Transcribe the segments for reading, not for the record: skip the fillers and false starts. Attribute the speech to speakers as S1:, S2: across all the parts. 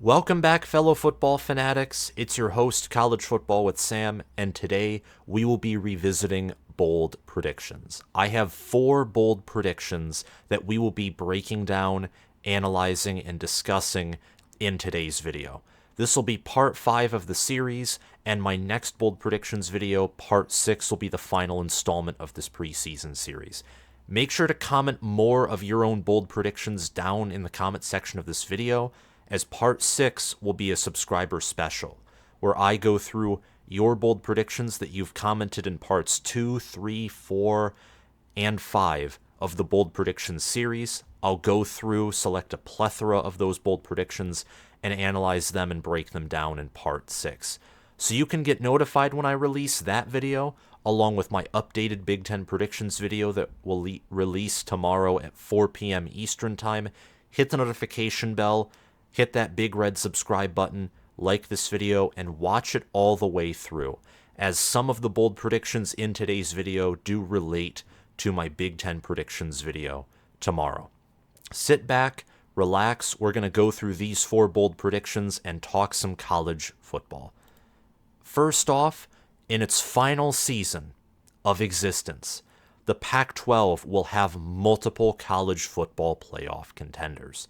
S1: Welcome back, fellow football fanatics. It's your host, College Football with Sam, and today we will be revisiting bold predictions. I have 4 bold predictions that we will be breaking down, analyzing, and discussing in today's video. This will be part 5 of the series, and my next bold predictions video, part 6, will be the final installment of this preseason series. Make sure to comment more of your own bold predictions down in the comment section of this video, as part 6 will be a subscriber special, where I go through your bold predictions that you've commented in parts 2, 3, 4, and 5 of the bold predictions series. I'll go through, select a plethora of those bold predictions, and analyze them and break them down in part 6. So you can get notified when I release that video, along with my updated Big Ten predictions video that will release tomorrow at 4 p.m. Eastern Time. Hit the notification bell, hit that big red subscribe button, like this video, and watch it all the way through, as some of the bold predictions in today's video do relate to my Big Ten predictions video tomorrow. Sit back, relax, we're going to go through these 4 bold predictions and talk some college football. First off, in its final season of existence, the Pac-12 will have multiple college football playoff contenders.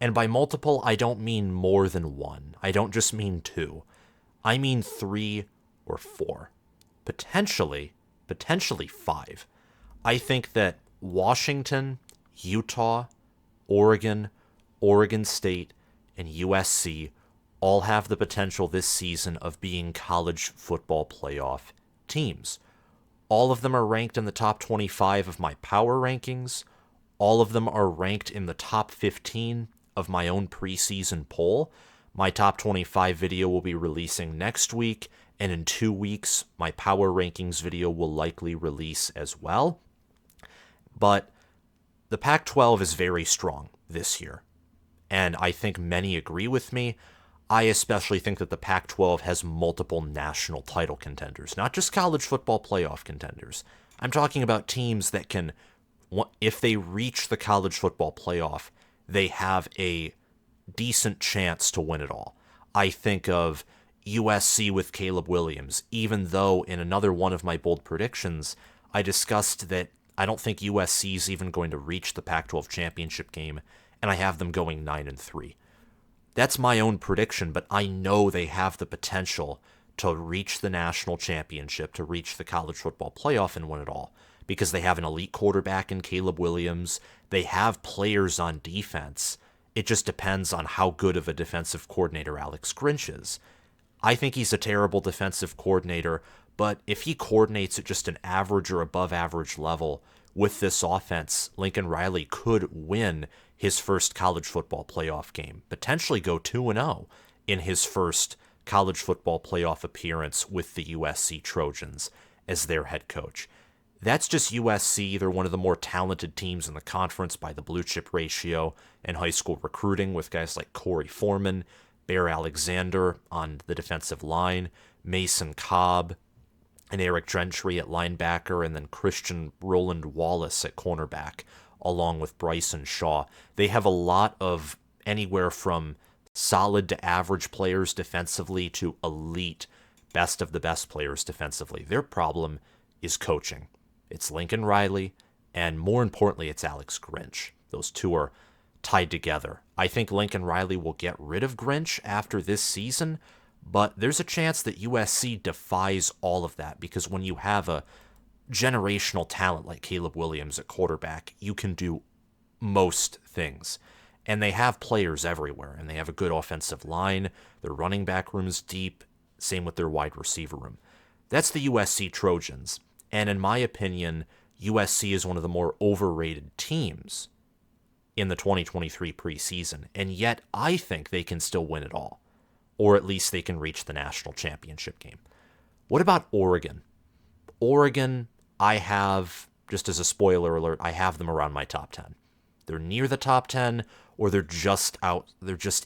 S1: And by multiple, I don't mean more than 1. I don't just mean 2. I mean 3 or 4. Potentially 5. I think that Washington, Utah, Oregon, Oregon State, and USC all have the potential this season of being college football playoff teams. All of them are ranked in the top 25 of my power rankings. All of them are ranked in the top 15 of my own preseason poll. My top 25 video will be releasing next week, and in 2 weeks, my power rankings video will likely release as well. But the Pac-12 is very strong this year, and I think many agree with me. I especially think that the Pac-12 has multiple national title contenders, not just college football playoff contenders. I'm talking about teams that can, if they reach the college football playoff, they have a decent chance to win it all. I think of USC with Caleb Williams, even though in another one of my bold predictions, I discussed that I don't think USC is even going to reach the Pac-12 championship game, and I have them going 9-3. That's my own prediction, but I know they have the potential to reach the national championship, to reach the college football playoff and win it all, because they have an elite quarterback in Caleb Williams. They have players on defense. It just depends on how good of a defensive coordinator Alex Grinch is. I think he's a terrible defensive coordinator, but if he coordinates at just an average or above average level with this offense, Lincoln Riley could win his first college football playoff game, potentially go 2-0 in his first college football playoff appearance with the USC Trojans as their head coach. That's just USC. They're one of the more talented teams in the conference by the blue chip ratio and high school recruiting, with guys like Corey Foreman, Bear Alexander on the defensive line, Mason Cobb, and Eric Gentry at linebacker, and then Christian Roland Wallace at cornerback, along with Bryson Shaw. They have a lot of anywhere from solid to average players defensively to elite, best of the best players defensively. Their problem is coaching. It's Lincoln Riley, and more importantly, it's Alex Grinch. Those two are tied together. I think Lincoln Riley will get rid of Grinch after this season, but there's a chance that USC defies all of that, because when you have a generational talent like Caleb Williams at quarterback, you can do most things. And they have players everywhere, and they have a good offensive line. Their running back room is deep, same with their wide receiver room. That's the USC Trojans. And in my opinion, USC is one of the more overrated teams in the 2023 preseason. And yet I think they can still win it all, or at least they can reach the national championship game. What about Oregon? Oregon, I have, just as a spoiler alert, I have them around my top 10. They're near the top 10, or they're just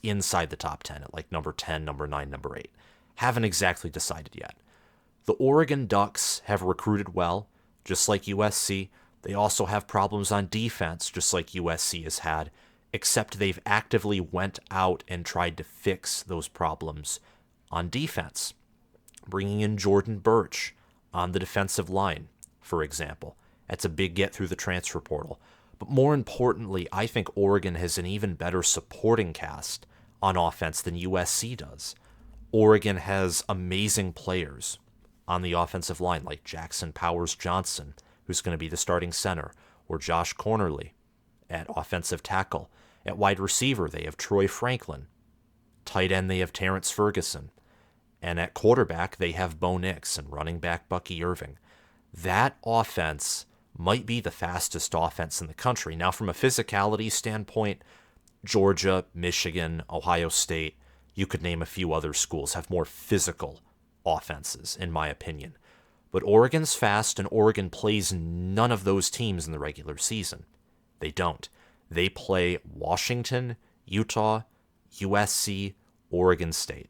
S1: inside the top 10 at like number 10, number 9, number 8. Haven't exactly decided yet. The Oregon Ducks have recruited well, just like USC. They also have problems on defense, just like USC has had. except they've actively went out and tried to fix those problems on defense, bringing in Jordan Birch on the defensive line, for example. That's a big get through the transfer portal. But more importantly, I think Oregon has an even better supporting cast on offense than USC does. Oregon has amazing players on the offensive line, like Jackson Powers Johnson, who's going to be the starting center, or Josh Cornerly at offensive tackle. At wide receiver, they have Troy Franklin. Tight end, they have Terrence Ferguson. And at quarterback, they have Bo Nix, and running back Bucky Irving. That offense might be the fastest offense in the country. Now, from a physicality standpoint, Georgia, Michigan, Ohio State, you could name a few other schools, have more physical offenses, in my opinion. But Oregon's fast, and Oregon plays none of those teams in the regular season. They don't. They play Washington, Utah, USC, Oregon State,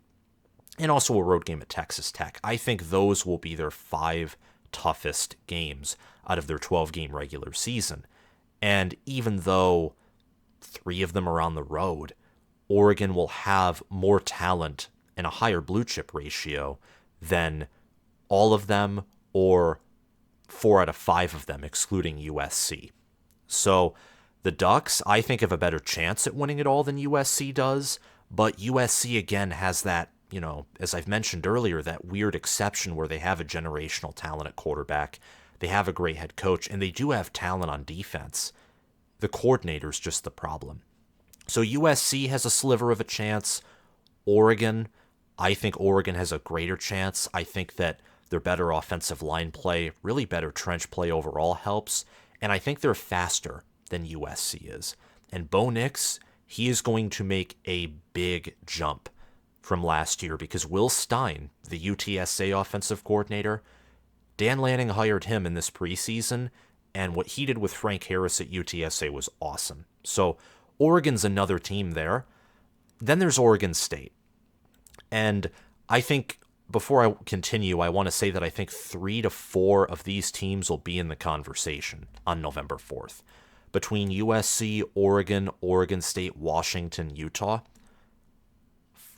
S1: and also a road game at Texas Tech. I think those will be their 5 toughest games out of their 12-game regular season. And even though 3 of them are on the road, Oregon will have more talent and a higher blue chip ratio than all of them, or 4 out of 5 of them, excluding USC. So the Ducks, I think, have a better chance at winning it all than USC does, but USC again has that, as I've mentioned earlier, that weird exception where they have a generational talent at quarterback, they have a great head coach, and they do have talent on defense. The coordinator's just the problem. So USC has a sliver of a chance. I think Oregon has a greater chance. I think that their better offensive line play, really better trench play overall helps, and I think they're faster than USC is. And Bo Nix, he is going to make a big jump from last year because Will Stein, the UTSA offensive coordinator, Dan Lanning hired him in this preseason, and what he did with Frank Harris at UTSA was awesome. So Oregon's another team there. Then there's Oregon State. And I think before I continue, I want to say that I think 3 to 4 of these teams will be in the conversation on November 4th. Between USC, Oregon, Oregon State, Washington, Utah,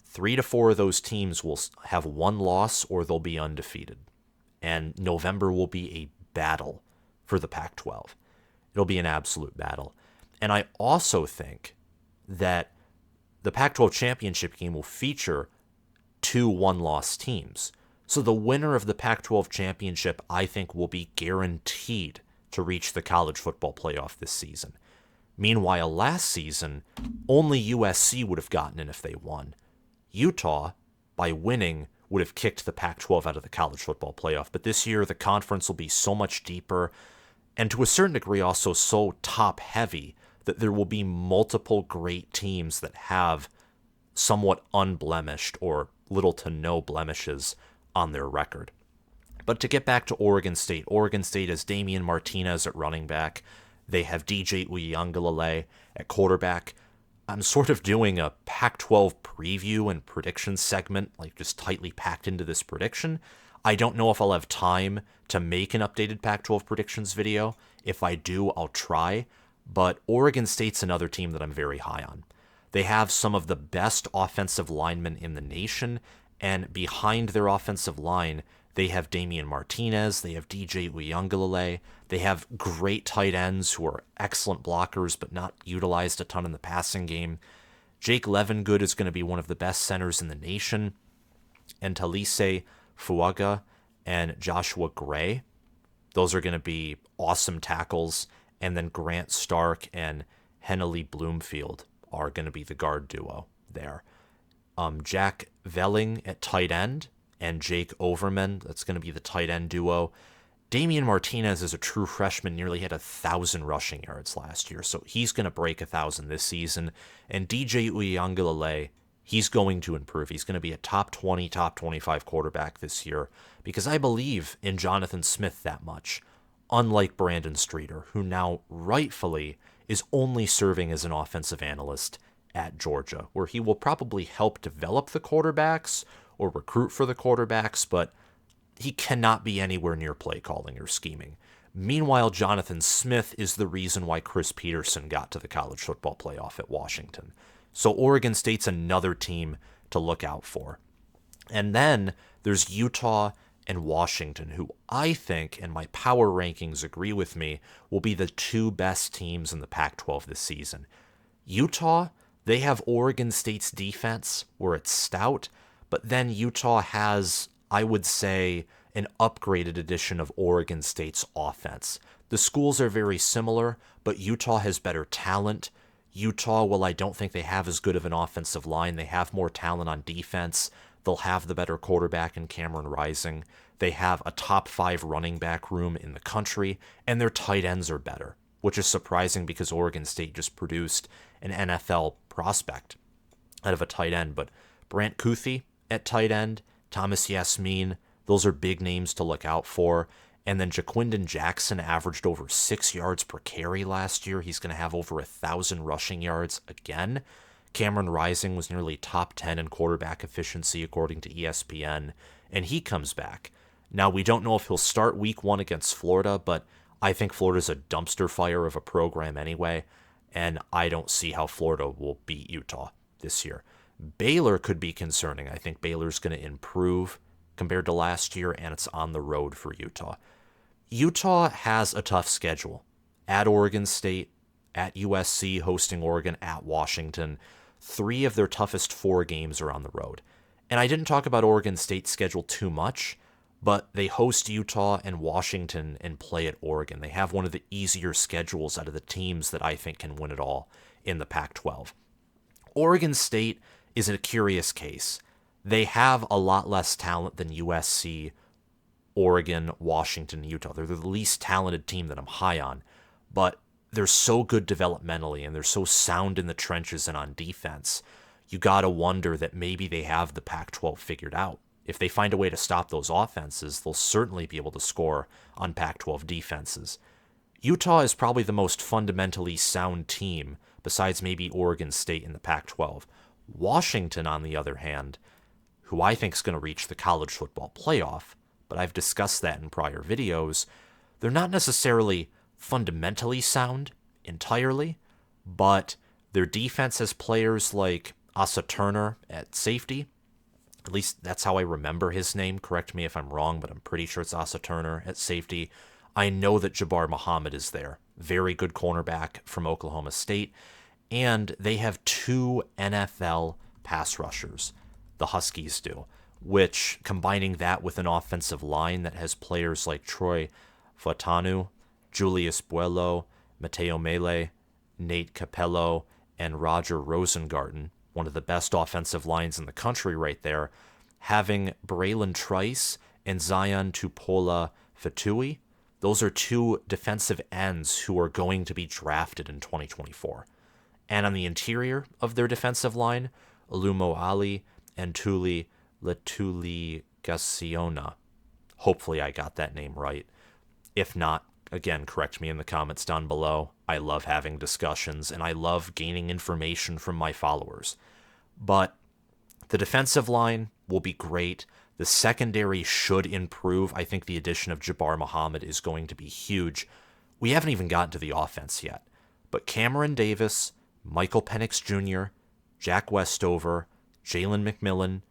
S1: 3 to 4 of those teams will have 1 loss or they'll be undefeated. And November will be a battle for the Pac-12. It'll be an absolute battle. And I also think that the Pac-12 championship game will feature 2 one-loss teams. So the winner of the Pac-12 championship, I think, will be guaranteed to reach the college football playoff this season. Meanwhile, last season, only USC would have gotten in if they won. Utah, by winning, would have kicked the Pac-12 out of the college football playoff. But this year, the conference will be so much deeper, and to a certain degree also so top-heavy, that there will be multiple great teams that have somewhat unblemished or little to no blemishes on their record. But to get back to Oregon State has Damian Martinez at running back. They have DJ Uiagalelei at quarterback. I'm sort of doing a Pac-12 preview and prediction segment, like just tightly packed into this prediction. I don't know if I'll have time to make an updated Pac-12 predictions video. If I do, I'll try. But Oregon State's another team that I'm very high on. They have some of the best offensive linemen in the nation, and behind their offensive line, they have Damian Martinez, they have DJ Uiagalelei, they have great tight ends who are excellent blockers but not utilized a ton in the passing game. Jake Levengood is going to be one of the best centers in the nation, and Talise Fuaga and Joshua Gray, those are going to be awesome tackles, and then Grant Stark and Henley Bloomfield are going to be the guard duo there. Jack Velling at tight end and Jake Overman, that's going to be the tight end duo. Damian Martinez is a true freshman, nearly had 1,000 rushing yards last year, so he's going to break 1,000 this season. And DJ Uiagalelei, he's going to improve. He's going to be a top 20, top 25 quarterback this year because I believe in Jonathan Smith that much, unlike Brandon Streeter, who now rightfully is only serving as an offensive analyst at Georgia, where he will probably help develop the quarterbacks or recruit for the quarterbacks, but he cannot be anywhere near play calling or scheming. Meanwhile, Jonathan Smith is the reason why Chris Peterson got to the college football playoff at Washington. So Oregon State's another team to look out for. And then there's Utah and Washington, who I think, and my power rankings agree with me, will be the two best teams in the Pac-12 this season. Utah, they have Oregon State's defense where it's stout, but then Utah has, I would say, an upgraded edition of Oregon State's offense. The schools are very similar, but Utah has better talent. Utah, well, I don't think they have as good of an offensive line. They have more talent on defense. They'll have the better quarterback in Cameron Rising. They have a top 5 running back room in the country, and their tight ends are better, which is surprising because Oregon State just produced an NFL prospect out of a tight end. But Brant Kuthi at tight end, Thomas Yasmin, those are big names to look out for. And then Jaquindon Jackson averaged over 6 yards per carry last year. He's going to have over 1,000 rushing yards again. Cameron Rising was nearly top 10 in quarterback efficiency according to ESPN, and he comes back. Now, we don't know if he'll start week 1 against Florida, but I think Florida's a dumpster fire of a program anyway, and I don't see how Florida will beat Utah this year. Baylor could be concerning. I think Baylor's going to improve compared to last year, and it's on the road for Utah. Utah has a tough schedule. At Oregon State, at USC, hosting Oregon, at Washington. 3 of their toughest 4 games are on the road. And I didn't talk about Oregon State's schedule too much, but they host Utah and Washington and play at Oregon. They have one of the easier schedules out of the teams that I think can win it all in the Pac-12. Oregon State is a curious case. They have a lot less talent than USC, Oregon, Washington, Utah. They're the least talented team that I'm high on, but they're so good developmentally and they're so sound in the trenches and on defense. You got to wonder that maybe they have the Pac-12 figured out. If they find a way to stop those offenses, they'll certainly be able to score on Pac-12 defenses. Utah is probably the most fundamentally sound team besides maybe Oregon State in the Pac-12. Washington, on the other hand, who I think is going to reach the college football playoff, but I've discussed that in prior videos, they're not necessarily fundamentally sound entirely, but their defense has players like Asa Turner at safety. At least that's how I remember his name. Correct me if I'm wrong, but I'm pretty sure it's Asa Turner at safety. I know that Jabbar Muhammad is there. Very good cornerback from Oklahoma State. And they have 2 NFL pass rushers. The Huskies do, which combining that with an offensive line that has players like Troy Fautanu, Julius Buello, Mateo Mele, Nate Capello, and Roger Rosengarten, one of the best offensive lines in the country right there, having Braylon Trice and Zion Tupola Fatui. Those are 2 defensive ends who are going to be drafted in 2024. And on the interior of their defensive line, Alumo Ali and Tuli Latuli Gassiona. Hopefully I got that name right. If not, again, correct me in the comments down below. I love having discussions, and I love gaining information from my followers. But the defensive line will be great. The secondary should improve. I think the addition of Jabbar Muhammad is going to be huge. We haven't even gotten to the offense yet. But Cameron Davis, Michael Penix Jr., Jack Westover, Jalen McMillan,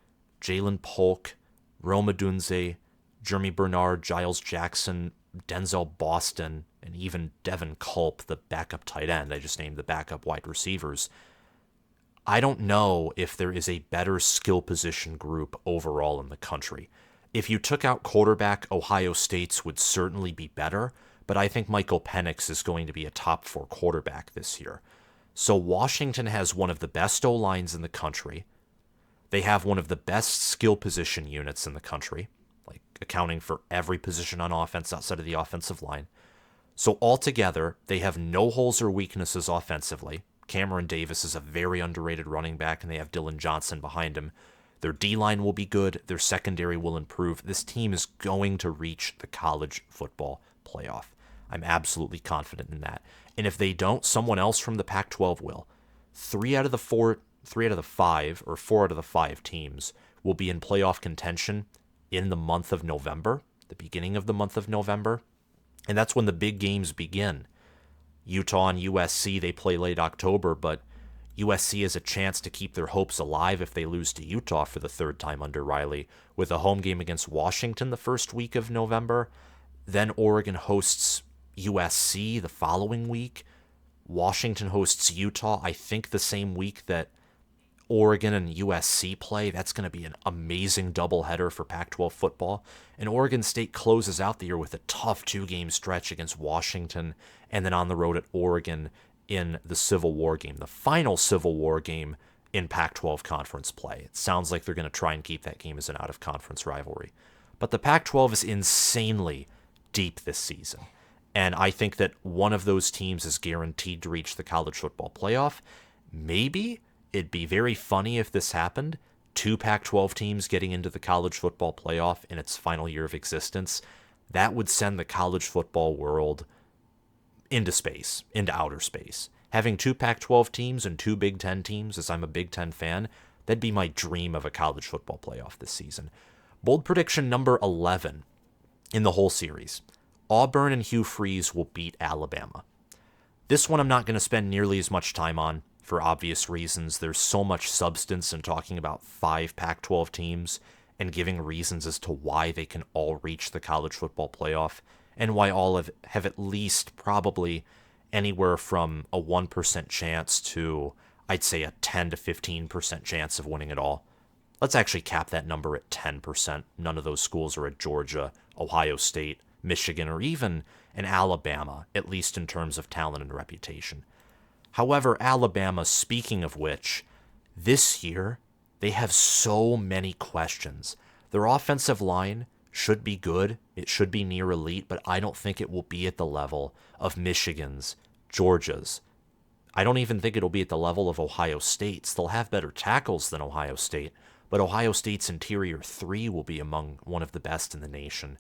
S1: Jalen Polk, Roma Dunze, Jeremy Bernard, Giles Jackson, Denzel Boston, and even Devin Culp, the backup tight end. I just named the backup wide receivers. I don't know if there is a better skill position group overall in the country. If you took out quarterback, Ohio State's would certainly be better, but I think Michael Penix is going to be a top 4 quarterback this year. So Washington has one of the best O-lines in the country. They have one of the best skill position units in the country, like accounting for every position on offense outside of the offensive line. So altogether, they have no holes or weaknesses offensively. Cameron Davis is a very underrated running back, and they have Dylan Johnson behind him. Their D-line will be good. Their secondary will improve. This team is going to reach the college football playoff. I'm absolutely confident in that. And if they don't, someone else from the Pac-12 will. 4 out of the 5 teams will be in playoff contention in the month of November, the beginning of the month of November. And that's when the big games begin. Utah and USC, they play late October, but USC has a chance to keep their hopes alive if they lose to Utah for the third time under Riley, with a home game against Washington the first week of November. Then Oregon hosts USC the following week. Washington hosts Utah, I think the same week that Oregon and USC play. That's going to be an amazing doubleheader for Pac-12 football. And Oregon State closes out the year with a tough 2-game stretch against Washington and then on the road at Oregon in the Civil War game, the final Civil War game in Pac-12 conference play. It sounds like they're going to try and keep that game as an out-of-conference rivalry. But the Pac-12 is insanely deep this season. And I think that one of those teams is guaranteed to reach the college football playoff. Maybe it'd be very funny if this happened. 2 Pac-12 teams getting into the college football playoff in its final year of existence. That would send the college football world into space, into outer space. Having 2 Pac-12 teams and 2 Big Ten teams, as I'm a Big Ten fan, that'd be my dream of a college football playoff this season. Bold prediction number 11 in the whole series. Auburn and Hugh Freeze will beat Alabama. This one I'm not going to spend nearly as much time on for obvious reasons. There's so much substance in talking about 5 Pac-12 teams and giving reasons as to why they can all reach the college football playoff and why all have at least probably anywhere from a 1% chance to, I'd say, a 10 to 15% chance of winning it all. Let's actually cap that number at 10%. None of those schools are at Georgia, Ohio State, Michigan, or even an Alabama, at least in terms of talent and reputation. However, Alabama, speaking of which, this year, they have so many questions. Their offensive line should be good. It should be near elite, but I don't think it will be at the level of Michigan's, Georgia's. I don't even think it'll be at the level of Ohio State's. They'll have better tackles than Ohio State, but Ohio State's interior 3 will be among one of the best in the nation.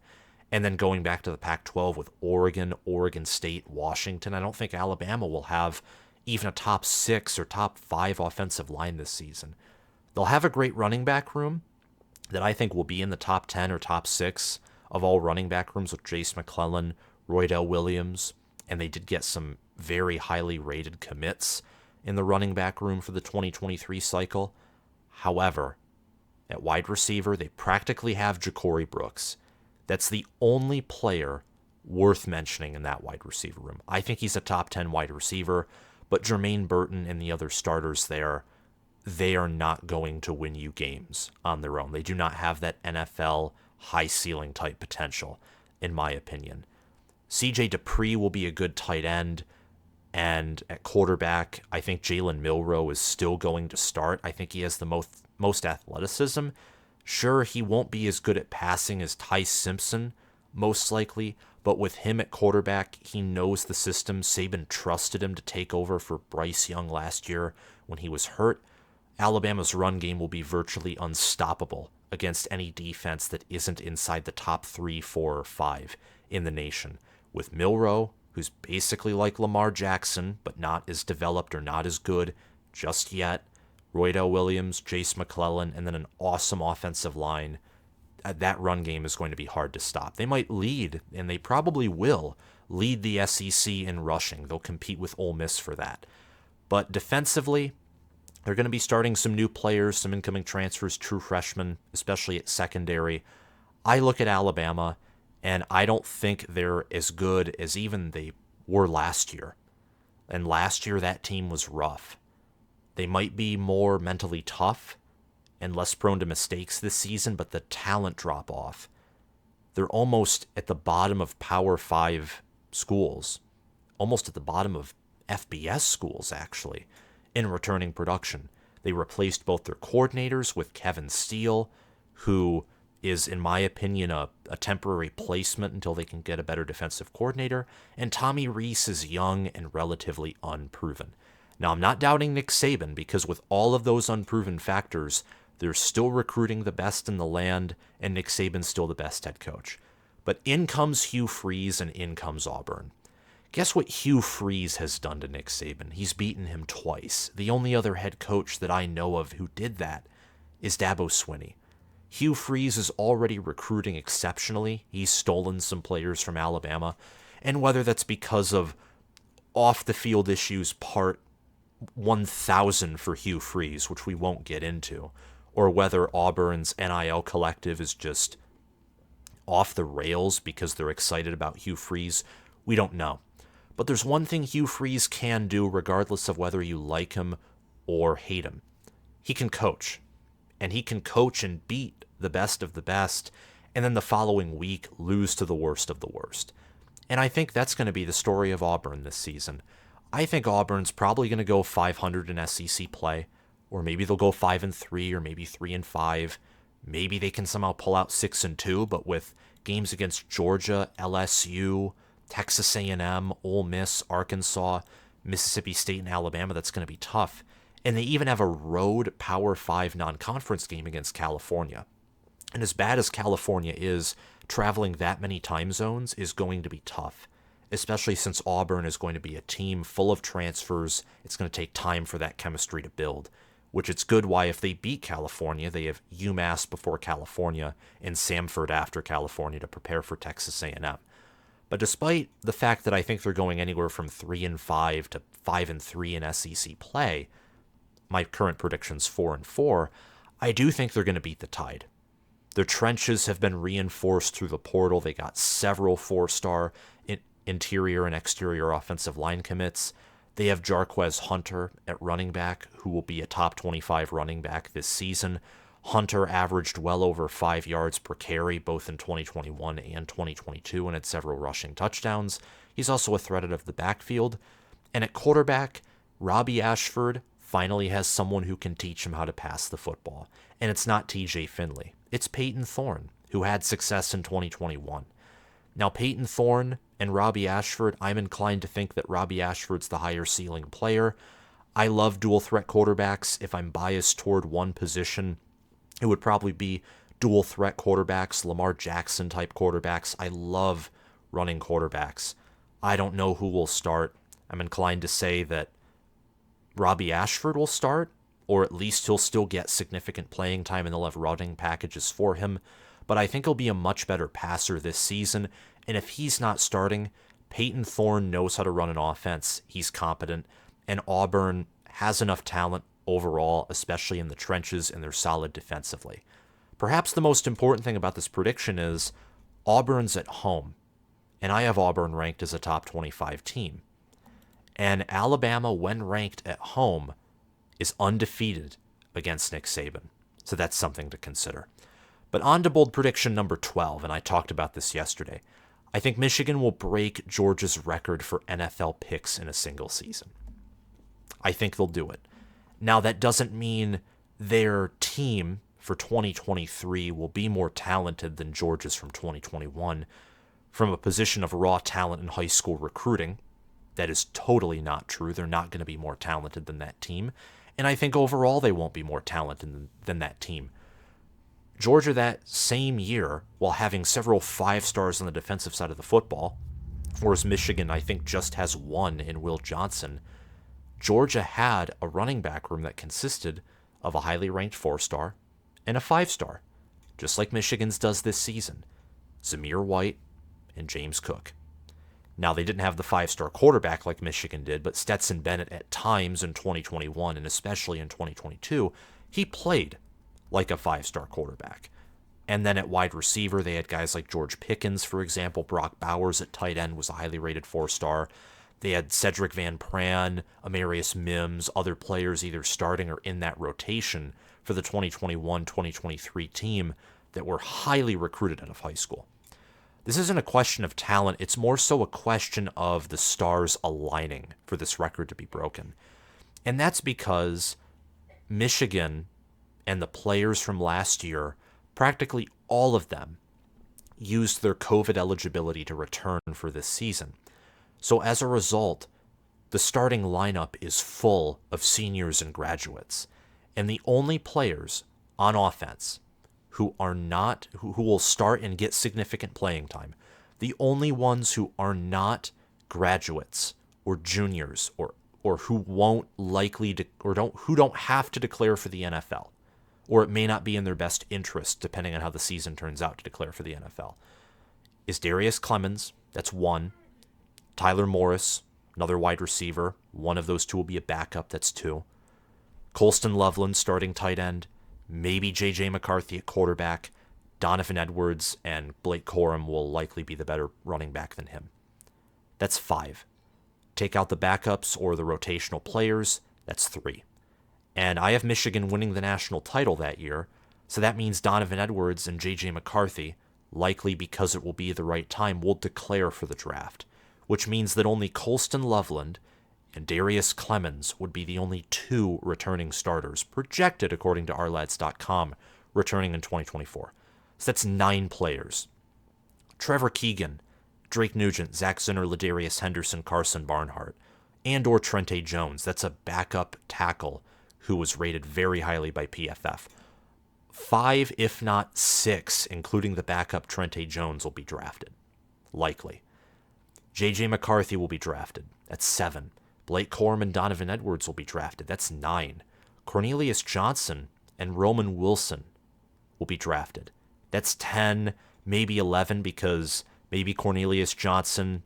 S1: And then going back to the Pac-12 with Oregon, Oregon State, Washington, I don't think Alabama will have even a top 6 or top 5 offensive line this season. They'll have a great running back room that I think will be in the top 10 or top 6 of all running back rooms with Jace McClellan, Roydell Williams, and they did get some very highly rated commits in the running back room for the 2023 cycle. However, at wide receiver, they practically have Ja'Cory Brooks. That's the only player worth mentioning in that wide receiver room. I think he's a top 10 wide receiver, but Jermaine Burton and the other starters there, they are not going to win you games on their own. They do not have that NFL high ceiling type potential, in my opinion. CJ Dupree will be a good tight end, and at quarterback, I think Jalen Milroe is still going to start. I think he has the most athleticism. Sure, he won't be as good at passing as Ty Simpson, most likely, but with him at quarterback, he knows the system. Saban trusted him to take over for Bryce Young last year when he was hurt. Alabama's run game will be virtually unstoppable against any defense that isn't inside the top 3, 4, or 5 in the nation. With Milroe, who's basically like Lamar Jackson, but not as developed or not as good just yet, Roydell Williams, Jace McClellan, and then an awesome offensive line, that run game is going to be hard to stop. They might lead, and they probably will, lead the SEC in rushing. They'll compete with Ole Miss for that. But defensively, they're going to be starting some new players, some incoming transfers, true freshmen, especially at secondary. I look at Alabama, and I don't think they're as good as even they were last year. And last year, that team was rough. They might be more mentally tough and less prone to mistakes this season, but the talent drop off. They're almost at the bottom of Power 5 schools, almost at the bottom of FBS schools, actually, in returning production. They replaced both their coordinators with Kevin Steele, who is, in my opinion, a temporary placement until they can get a better defensive coordinator, and Tommy Rees is young and relatively unproven. Now, I'm not doubting Nick Saban, because with all of those unproven factors, they're still recruiting the best in the land, and Nick Saban's still the best head coach. But in comes Hugh Freeze, and in comes Auburn. Guess what Hugh Freeze has done to Nick Saban? He's beaten him twice. The only other head coach that I know of who did that is Dabo Swinney. Hugh Freeze is already recruiting exceptionally. He's stolen some players from Alabama. And whether that's because of off-the-field issues part 1,000 for Hugh Freeze, which we won't get into, or whether Auburn's NIL collective is just off the rails because they're excited about Hugh Freeze, we don't know. But there's one thing Hugh Freeze can do regardless of whether you like him or hate him. He can coach. And he can coach and beat the best of the best, and then the following week lose to the worst of the worst. And I think that's going to be the story of Auburn this season. I think Auburn's probably going to go 500 in SEC play, or maybe they'll go 5-3, or maybe 3-5. Maybe they can somehow pull out 6-2, but with games against Georgia, LSU, Texas A&M, Ole Miss, Arkansas, Mississippi State, and Alabama, that's going to be tough. And they even have a road Power 5 non-conference game against California. And as bad as California is, traveling that many time zones is going to be tough, especially since Auburn is going to be a team full of transfers. It's going to take time for that chemistry to build, which it's good why if they beat California, they have UMass before California and Samford after California to prepare for Texas A&M. But despite the fact that I think they're going anywhere from 3-5 to 5-3 in SEC play, my current prediction's 4-4, I do think they're going to beat the Tide. Their trenches have been reinforced through the portal. They got several 4-star interior and exterior offensive line commits. They have Jarquez Hunter at running back, who will be a top 25 running back this season. Hunter averaged well over 5 yards per carry, both in 2021 and 2022, and had several rushing touchdowns. He's also a threat out of the backfield. And at quarterback, Robbie Ashford finally has someone who can teach him how to pass the football. And it's not TJ Finley. It's Peyton Thorne, who had success in 2021. Now, Peyton Thorne and Robbie Ashford, I'm inclined to think that Robbie Ashford's the higher ceiling player. I love dual threat quarterbacks. If I'm biased toward one position, it would probably be dual threat quarterbacks, Lamar Jackson type quarterbacks. I love running quarterbacks. I don't know who will start. I'm inclined to say that Robbie Ashford will start, or at least he'll still get significant playing time and they'll have running packages for him. But I think he'll be a much better passer this season. And if he's not starting, Peyton Thorne knows how to run an offense. He's competent. And Auburn has enough talent overall, especially in the trenches, and they're solid defensively. Perhaps the most important thing about this prediction is Auburn's at home. And I have Auburn ranked as a top 25 team. And Alabama, when ranked at home, is undefeated against Nick Saban. So that's something to consider. But on to bold prediction number 12, and I talked about this yesterday. I think Michigan will break Georgia's record for NFL picks in a single season. I think they'll do it. Now, that doesn't mean their team for 2023 will be more talented than Georgia's from 2021. From a position of raw talent in high school recruiting, that is totally not true. They're not going to be more talented than that team. And I think overall they won't be more talented than that team. Georgia that same year, while having several 5-stars on the defensive side of the football, whereas Michigan, I think, just has one in Will Johnson, Georgia had a running back room that consisted of a highly ranked 4-star and a 5-star, just like Michigan's does this season, Zamir White and James Cook. Now, they didn't have the 5-star quarterback like Michigan did, but Stetson Bennett at times in 2021 and especially in 2022, he played like a 5-star quarterback. And then at wide receiver, they had guys like George Pickens, for example. Brock Bowers at tight end was a highly rated 4-star. They had Cedric Van Pran, Amarius Mims, other players either starting or in that rotation for the 2021-2023 team that were highly recruited out of high school. This isn't a question of talent. It's more so a question of the stars aligning for this record to be broken. And that's because Michigan and the players from last year, practically all of them, used their COVID eligibility to return for this season. So as a result, the starting lineup is full of seniors and graduates. And the only players on offense who will start and get significant playing time, the only ones who are not graduates or juniors or who won't likely who don't have to declare for the NFL, or it may not be in their best interest depending on how the season turns out to declare for the NFL, is Darius Clemens, that's one, Tyler Morris, another wide receiver. One of those two will be a backup. That's 2. Colston Loveland, starting tight end. Maybe J.J. McCarthy at quarterback. Donovan Edwards and Blake Corum will likely be the better running back than him. That's 5. Take out the backups or the rotational players. That's 3. And I have Michigan winning the national title that year, so that means Donovan Edwards and J.J. McCarthy, likely because it will be the right time, will declare for the draft, which means that only Colston Loveland and Darius Clemens would be the only 2 returning starters, projected according to ourlads.com, returning in 2024. So that's 9 players. Trevor Keegan, Drake Nugent, Zach Zinner, Ladarius Henderson, Carson Barnhart, and or Trente Jones. That's a backup tackle who was rated very highly by PFF. 5, if not 6, including the backup Trente Jones, will be drafted. Likely. J.J. McCarthy will be drafted. That's 7. Blake Corum and Donovan Edwards will be drafted. That's 9. Cornelius Johnson and Roman Wilson will be drafted. That's 10, maybe 11, because maybe Cornelius Johnson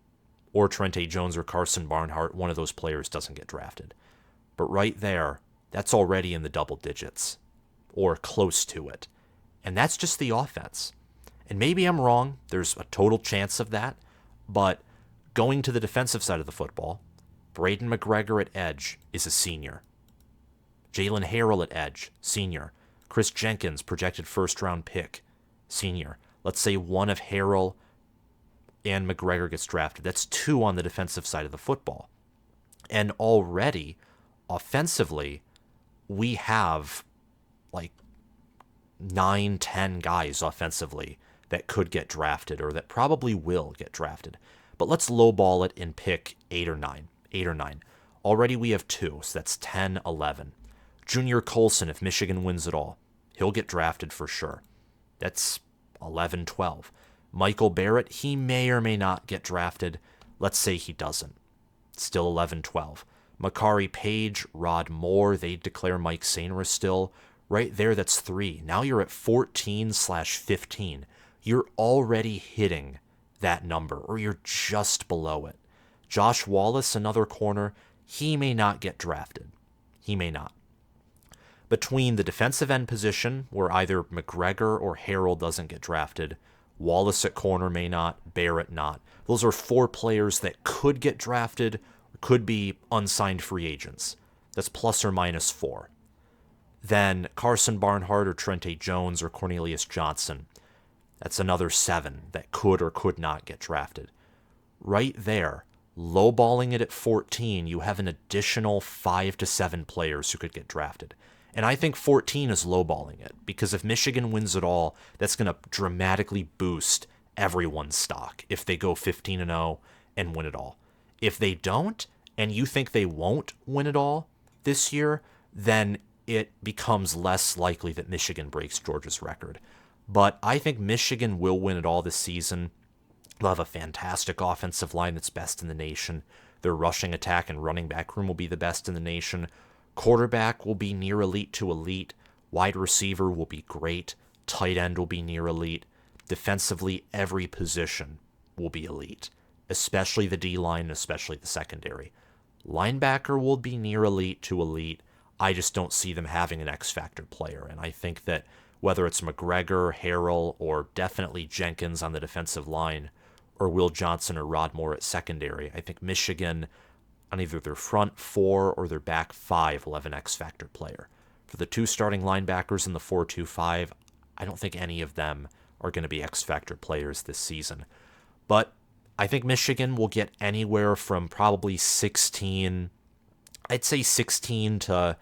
S1: or Trente Jones or Carson Barnhart, one of those players doesn't get drafted. But right there, that's already in the double digits, or close to it. And that's just the offense. And maybe I'm wrong. There's a total chance of that. But going to the defensive side of the football, Braden McGregor at edge is a senior. Jalen Harrell at edge, senior. Chris Jenkins, projected first-round pick, senior. Let's say one of Harrell and McGregor gets drafted. That's 2 on the defensive side of the football. And already, offensively, we have like 9, 10 guys offensively that could get drafted or that probably will get drafted. But let's lowball it and pick 8 or 9. 8 or 9. Already we have 2, so that's 10, 11. Junior Colson, if Michigan wins it all, he'll get drafted for sure. That's 11, 12. Michael Barrett, he may or may not get drafted. Let's say he doesn't. Still 11, 12. Makari Page, Rod Moore, they declare Mike Sainris still. Right there, that's 3. Now you're at 14/15. You're already hitting that number, or you're just below it. Josh Wallace, another corner, he may not get drafted. He may not. Between the defensive end position, where either McGregor or Harrell doesn't get drafted, Wallace at corner may not, Barrett not. Those are 4 players that could get drafted, could be unsigned free agents. That's plus or minus 4. Then Carson Barnhart or Trente Jones or Cornelius Johnson. That's another 7 that could or could not get drafted. Right there, lowballing it at 14, you have an additional 5 to 7 players who could get drafted. And I think 14 is lowballing it, because if Michigan wins it all, that's going to dramatically boost everyone's stock if they go 15-0 and win it all. If they don't, and you think they won't win it all this year, then it becomes less likely that Michigan breaks Georgia's record. But I think Michigan will win it all this season. They'll have a fantastic offensive line that's best in the nation. Their rushing attack and running back room will be the best in the nation. Quarterback will be near elite to elite. Wide receiver will be great. Tight end will be near elite. Defensively, every position will be elite, especially the D-line, especially the secondary. Linebacker will be near elite to elite. I just don't see them having an X-factor player, and I think that whether it's McGregor, Harrell, or definitely Jenkins on the defensive line, or Will Johnson or Rod Moore at secondary, I think Michigan on either their front 4 or their back 5 will have an X-factor player. For the 2 starting linebackers in the 4-2-5, I don't think any of them are going to be X-factor players this season. But I think Michigan will get anywhere from probably 16 to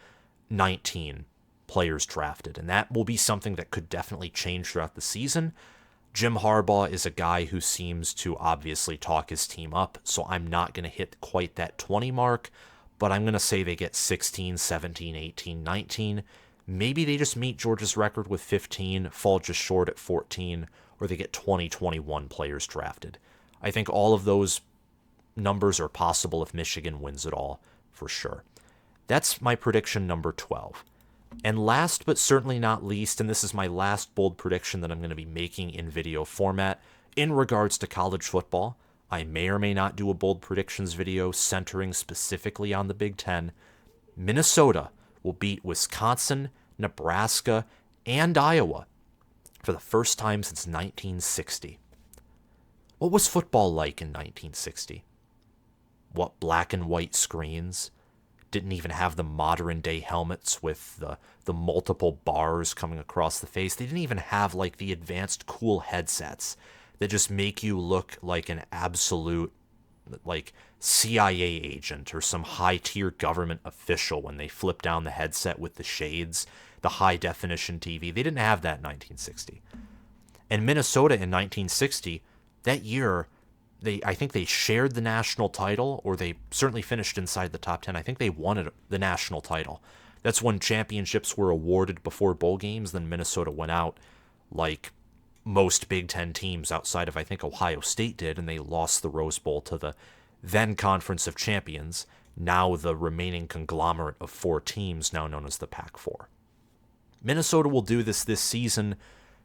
S1: 19 players drafted, and that will be something that could definitely change throughout the season. Jim Harbaugh is a guy who seems to obviously talk his team up, so I'm not going to hit quite that 20 mark, but I'm going to say they get 16, 17, 18, 19. Maybe they just meet Georgia's record with 15, fall just short at 14, or they get 20, 21 players drafted. I think all of those numbers are possible if Michigan wins it all, for sure. That's my prediction number 12. And last but certainly not least, and this is my last bold prediction that I'm going to be making in video format in regards to college football, I may or may not do a bold predictions video centering specifically on the Big Ten. Minnesota will beat Wisconsin, Nebraska, and Iowa for the first time since 1960. What was football like in 1960? What, black and white screens? Didn't even have the modern day helmets with the multiple bars coming across the face. They didn't even have like the advanced cool headsets that just make you look like an absolute like CIA agent or some high tier government official when they flip down the headset with the shades, the high definition TV. They didn't have that in 1960. And Minnesota in 1960, that year, I think they shared the national title, or they certainly finished inside the top 10. I think they won the national title. That's when championships were awarded before bowl games. Then Minnesota went out like most Big Ten teams outside of, I think, Ohio State did, and they lost the Rose Bowl to the then Conference of Champions, now the remaining conglomerate of 4 teams, now known as the Pac-4. Minnesota will do this season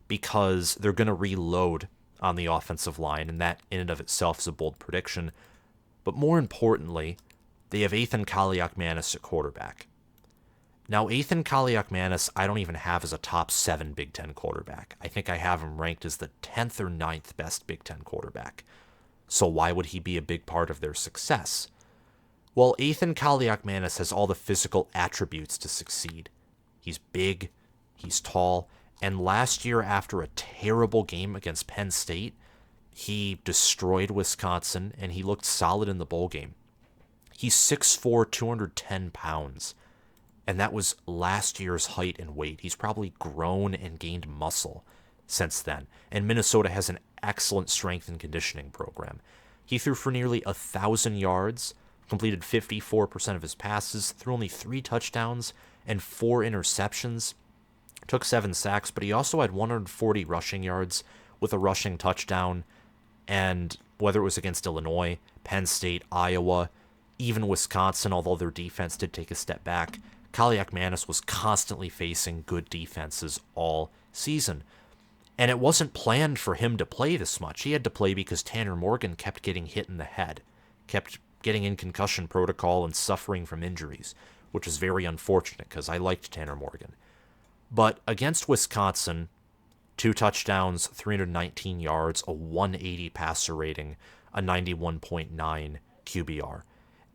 S1: because they're going to reload on the offensive line, and that in and of itself is a bold prediction. But more importantly, they have Ethan Kaliakmanis at quarterback. Now, Ethan Kaliakmanis, I don't even have as a top 7 Big Ten quarterback. I think I have him ranked as the 10th or 9th best Big Ten quarterback. So why would he be a big part of their success? Well, Ethan Kaliakmanis has all the physical attributes to succeed. He's big, he's tall, and last year, after a terrible game against Penn State, he destroyed Wisconsin, and he looked solid in the bowl game. He's 6'4", 210 pounds, and that was last year's height and weight. He's probably grown and gained muscle since then, and Minnesota has an excellent strength and conditioning program. He threw for nearly 1,000 yards, completed 54% of his passes, threw only 3 touchdowns and 4 interceptions, took 7 sacks, but he also had 140 rushing yards with a rushing touchdown. And whether it was against Illinois, Penn State, Iowa, even Wisconsin, although their defense did take a step back, Kaliakmanis was constantly facing good defenses all season. And it wasn't planned for him to play this much. He had to play because Tanner Morgan kept getting hit in the head, kept getting in concussion protocol and suffering from injuries, which is very unfortunate because I liked Tanner Morgan. But against Wisconsin, 2 touchdowns, 319 yards, a 180 passer rating, a 91.9 QBR.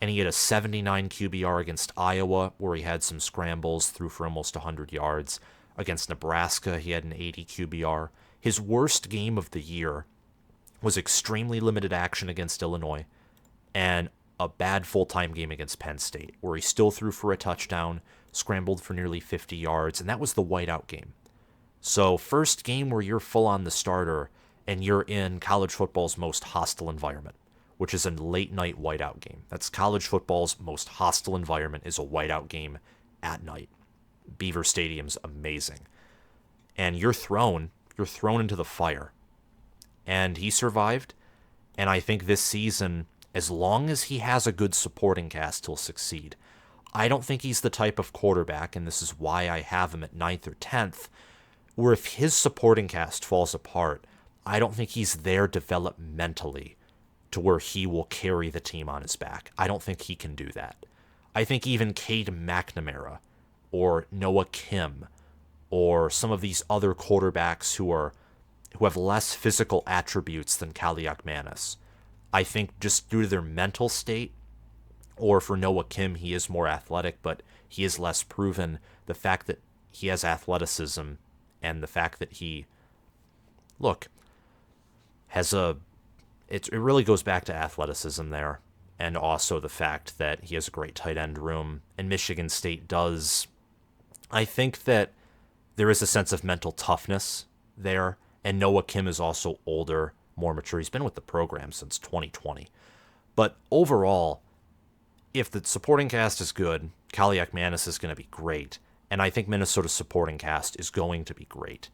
S1: And he had a 79 QBR against Iowa, where he had some scrambles, threw for almost 100 yards. Against Nebraska, he had an 80 QBR. His worst game of the year was extremely limited action against Illinois and a bad full-time game against Penn State, where he still threw for a touchdown, scrambled for nearly 50 yards, and that was the whiteout game. So first game where you're full on the starter and you're in college football's most hostile environment, which is a late night whiteout game. That's college football's most hostile environment, is a whiteout game at night. Beaver Stadium's amazing. And you're thrown into the fire. And he survived, and I think this season, as long as he has a good supporting cast, he'll succeed. I don't think he's the type of quarterback, and this is why I have him at 9th or 10th, where if his supporting cast falls apart, I don't think he's there developmentally to where he will carry the team on his back. I don't think he can do that. I think even Cade McNamara or Noah Kim or some of these other quarterbacks who have less physical attributes than Kaliakmanis, I think just due to their mental state, or for Noah Kim, he is more athletic, but he is less proven. The fact that he has athleticism and the fact that he, it really goes back to athleticism there, and also the fact that he has a great tight end room, and Michigan State does. I think that there is a sense of mental toughness there, and Noah Kim is also older, more mature. He's been with the program since 2020. But overall, if the supporting cast is good, Kaliakmanis is going to be great, and I think Minnesota's supporting cast is going to be great.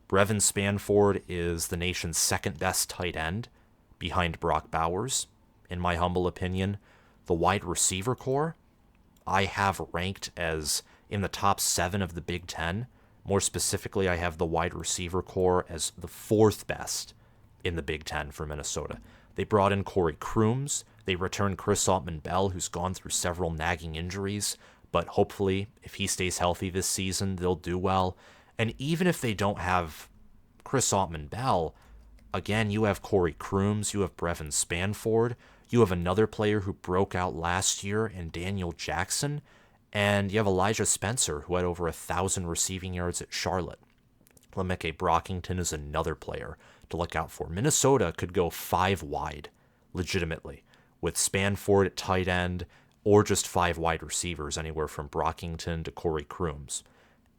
S1: Brevin Spanford is the nation's second best tight end, behind Brock Bowers, in my humble opinion. The wide receiver core, I have ranked as in the top 7 of the Big Ten. More specifically, I have the wide receiver core as the 4th best in the Big Ten for Minnesota. They brought in Corey Crooms. They returned Chris Altman-Bell, who's gone through several nagging injuries, but hopefully, if he stays healthy this season, they'll do well. And even if they don't have Chris Altman-Bell, again, you have Corey Crooms, you have Brevin Spanford, you have another player who broke out last year in Daniel Jackson, and you have Elijah Spencer, who had over 1,000 receiving yards at Charlotte. Lameke Brockington is another player to look out for. Minnesota could go 5 wide, legitimately, with Spanford at tight end, or just 5 wide receivers, anywhere from Brockington to Corey Crooms.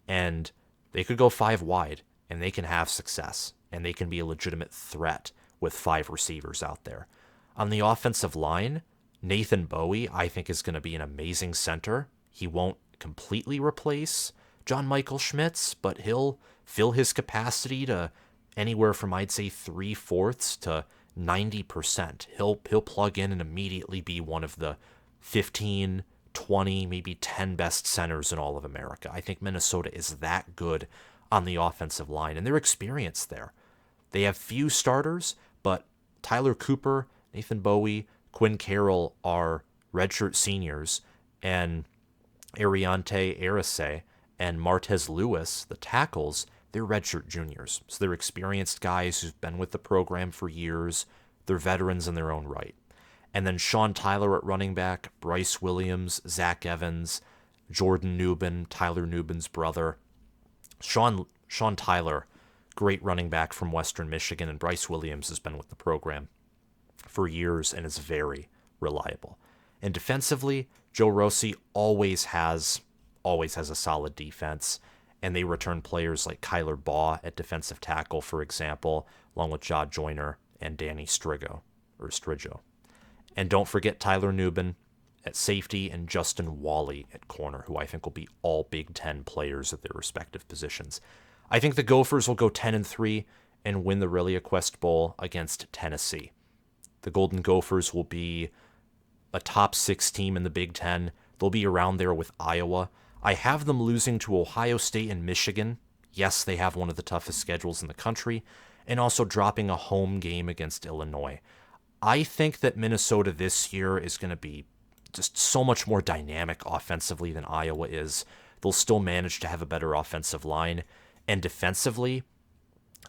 S1: And they could go 5 wide, and they can have success, and they can be a legitimate threat with 5 receivers out there. On the offensive line, Nathan Bowie, I think, is going to be an amazing center. He won't completely replace John Michael Schmitz, but he'll fill his capacity to anywhere from, I'd say, 3/4 to 90%. He'll plug in and immediately be one of the 15, 20, maybe 10 best centers in all of America. I think Minnesota is that good on the offensive line, and they're experienced there. They have few starters, but Tyler Cooper, Nathan Bowie, Quinn Carroll are redshirt seniors, and Ariante Arce and Martez Lewis, the tackles, they're redshirt juniors. So they're experienced guys who've been with the program for years. They're veterans in their own right. And then Sean Tyler at running back, Bryce Williams, Zach Evans, Jordan Newbin, Tyler Newbin's brother. Sean Tyler, great running back from Western Michigan, and Bryce Williams has been with the program for years and is very reliable. And defensively, Joe Rossi always has a solid defense, and they return players like Kyler Baugh at defensive tackle, for example, along with Jod Joyner and Danny Strigo. And don't forget Tyler Newbin at safety and Justin Wally at corner, who I think will be all Big Ten players at their respective positions. I think the Gophers will go 10-3 and win the ReliaQuest Bowl against Tennessee. The Golden Gophers will be a top 6 team in the Big Ten. They'll be around there with Iowa. I have them losing to Ohio State and Michigan. Yes, they have one of the toughest schedules in the country, and also dropping a home game against Illinois. I think that Minnesota this year is going to be just so much more dynamic offensively than Iowa is. They'll still manage to have a better offensive line. And defensively,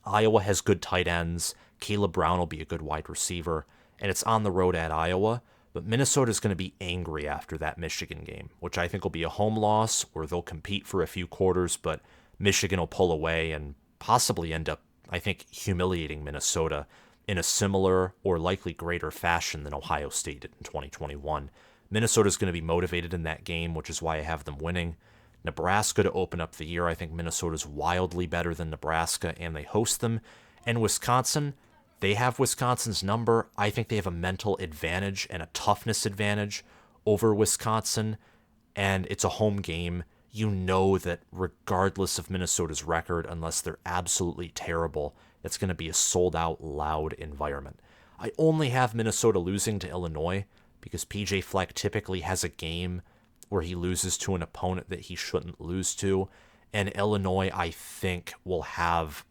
S1: Iowa has good tight ends. Caleb Brown will be a good wide receiver. And it's on the road at Iowa. But Minnesota's going to be angry after that Michigan game, which I think will be a home loss where they'll compete for a few quarters, but Michigan will pull away and possibly end up, I think, humiliating Minnesota in a similar or likely greater fashion than Ohio State did in 2021. Minnesota's going to be motivated in that game, which is why I have them winning. Nebraska to open up the year. I think Minnesota's wildly better than Nebraska, and they host them. And Wisconsin, they have Wisconsin's number. I think they have a mental advantage and a toughness advantage over Wisconsin, and it's a home game. You know that regardless of Minnesota's record, unless they're absolutely terrible, it's going to be a sold-out, loud environment. I only have Minnesota losing to Illinois because PJ Fleck typically has a game where he loses to an opponent that he shouldn't lose to, and Illinois, I think, will have...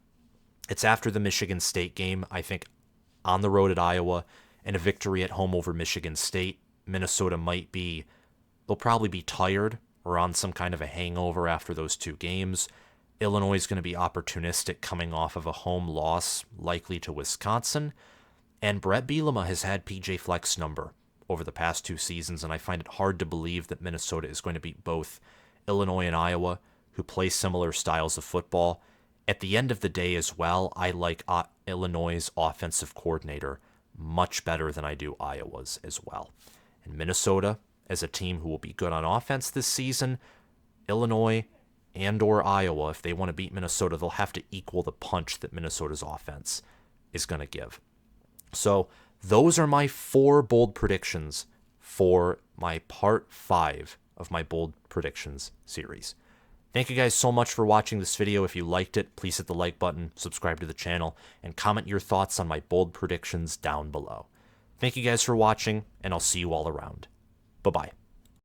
S1: It's after the Michigan State game, I think, on the road at Iowa, and a victory at home over Michigan State. Minnesota they'll probably be tired or on some kind of a hangover after those 2 games. Illinois is going to be opportunistic coming off of a home loss, likely to Wisconsin. And Brett Bielema has had PJ Fleck's number over the past 2 seasons, and I find it hard to believe that Minnesota is going to beat both Illinois and Iowa, who play similar styles of football. At the end of the day as well, I like Illinois' offensive coordinator much better than I do Iowa's as well. And Minnesota, as a team who will be good on offense this season, Illinois and or Iowa, if they want to beat Minnesota, they'll have to equal the punch that Minnesota's offense is going to give. So those are my 4 bold predictions for my part 5 of my bold predictions series. Thank you guys so much for watching this video. If you liked it, please hit the like button, subscribe to the channel, and comment your thoughts on my bold predictions down below. Thank you guys for watching, and I'll see you all around. Bye-bye.